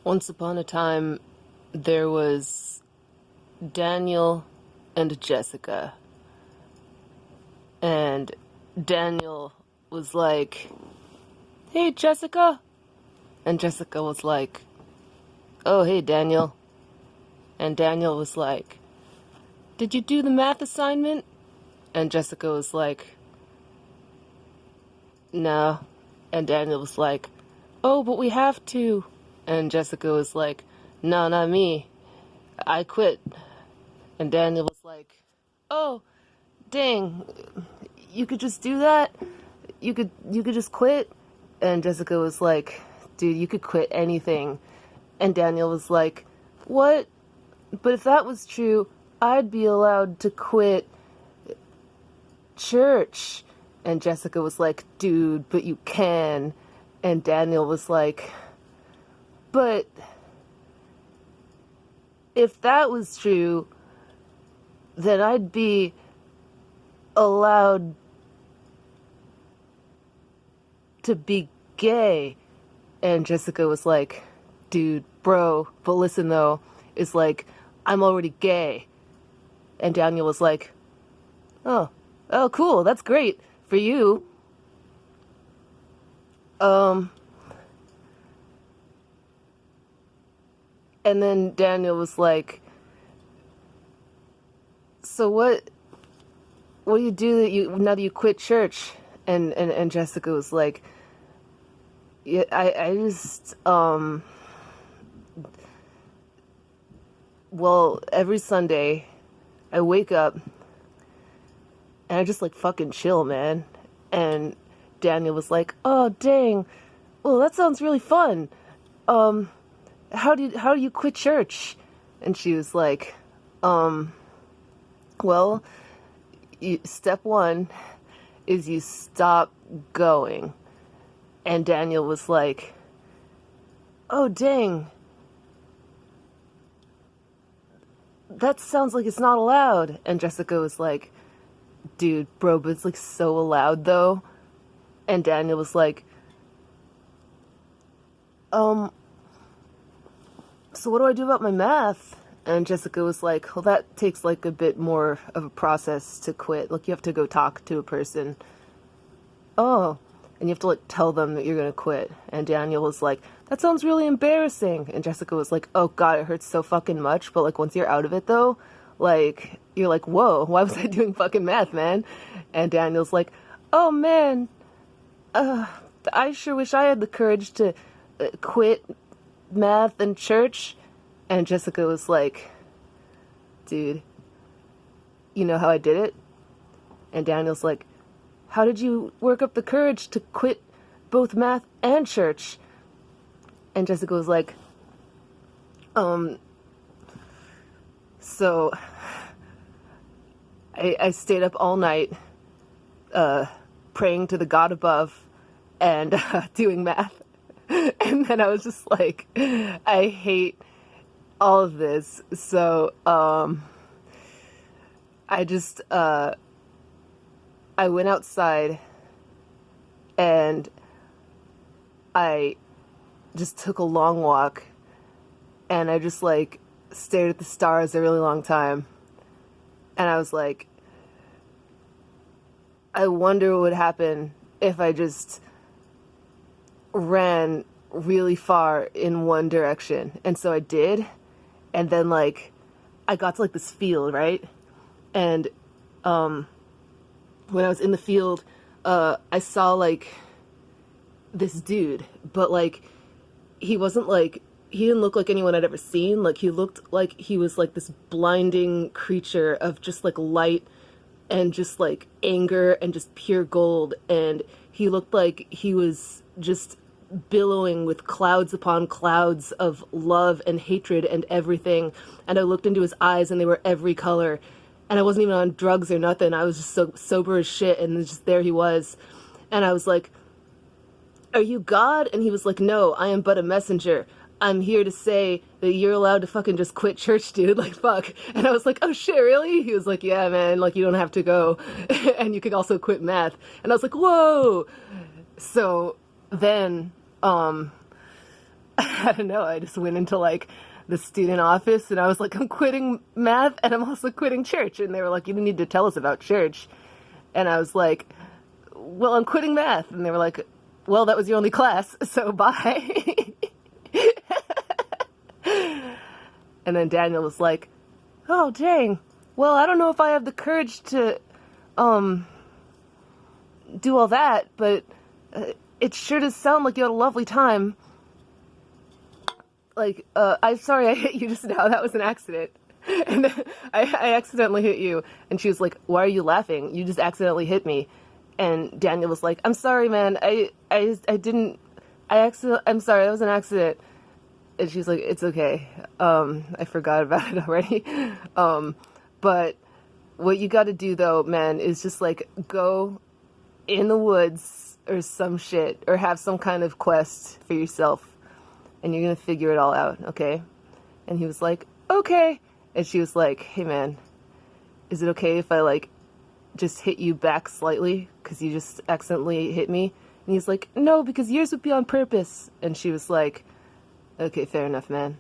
Once upon a time, there was Daniel and Jessica. And Daniel was like, "Hey, Jessica." And Jessica was like, "Oh, hey, Daniel." And Daniel was like, "Did you do the math assignment?" And Jessica was like, "No." And Daniel was like, "Oh, but we have to." And Jessica was like, "No, not me. I quit." And Daniel was like, "Oh, dang. You could just do that? You could just quit?" And Jessica was like, "Dude, you could quit anything." And Daniel was like, "What? But if that was true, I'd be allowed to quit church." And Jessica was like, "Dude, but you can." And Daniel was like, "But if that was true, then I'd be allowed to be gay." And Jessica was like, "Dude, bro, but listen though, it's like, I'm already gay." And Daniel was like, oh, cool, that's great for you. And then Daniel was like, "So what do you do now that you quit church?" And Jessica was like, "Yeah, I just well, every Sunday I wake up and I just like fucking chill, man." And Daniel was like, "Oh, dang. Well, that sounds really fun. How do you quit church?" And she was like, "Well, step one is you stop going." And Daniel was like, "Oh, dang. That sounds like it's not allowed." And Jessica was like, "Dude, bro, but it's like so allowed though." And Daniel was like, "So what do I do about my math?" And Jessica was like, "Well, that takes like a bit more of a process to quit. Like you have to go talk to a person." "Oh." And you have to like tell them that you're gonna quit. And Daniel was like, "That sounds really embarrassing." And Jessica was like, "Oh god, it hurts so fucking much, but like once you're out of it though, like you're like, whoa, why was I doing fucking math, man?" And Daniel's like, "Oh man, I sure wish I had the courage to quit math and church." And Jessica was like, "Dude, you know how I did it?" And Daniel's like, "How did you work up the courage to quit both math and church?" And Jessica was like, so I stayed up all night, praying to the God above and doing math." And then I was just like, I hate all of this. So, I just, I went outside and I just took a long walk and I just like stared at the stars a really long time. And I was like, I wonder what would happen if I just ran really far in one direction. And so I did. And then like I got to like this field, right? And when I was in the field, I saw like this dude, but like he wasn't like, he didn't look like anyone I'd ever seen. Like he looked like he was like this blinding creature of just like light and just like anger and just pure gold. And he looked like he was just billowing with clouds upon clouds of love and hatred and everything. And I looked into his eyes and they were every color. And I wasn't even on drugs or nothing. I was just so sober as shit. And just there he was. And I was like, "Are you God?" And he was like, "No, I am but a messenger. I'm here to say that you're allowed to fucking just quit church, dude. Like, fuck." And I was like, "Oh shit, really?" He was like, "Yeah, man, like you don't have to go." And you could also quit math. And I was like, whoa. So then, I don't know. I just went into like the student office and I was like, I'm quitting math and I'm also quitting church. And they were like, you need to tell us about church. And I was like, well, I'm quitting math. And they were like, well, that was your only class, so bye. And then Daniel was like, oh, dang. Well, I don't know if I have the courage to do all that, but it sure does sound like you had a lovely time. Like, I'm sorry I hit you just now. That was an accident. And I accidentally hit you. And she was like, why are you laughing? You just accidentally hit me. And Daniel was like, I'm sorry, man. I'm sorry. That was an accident. And she's like, it's okay. I forgot about it already. But what you got to do though, man, is just like go in the woods or some shit or have some kind of quest for yourself. And you're going to figure it all out, okay? And he was like, okay. And she was like, hey, man, is it okay if I, like, just hit you back slightly? Because you just accidentally hit me? And he's like, no, because yours would be on purpose. And she was like, okay, fair enough, man.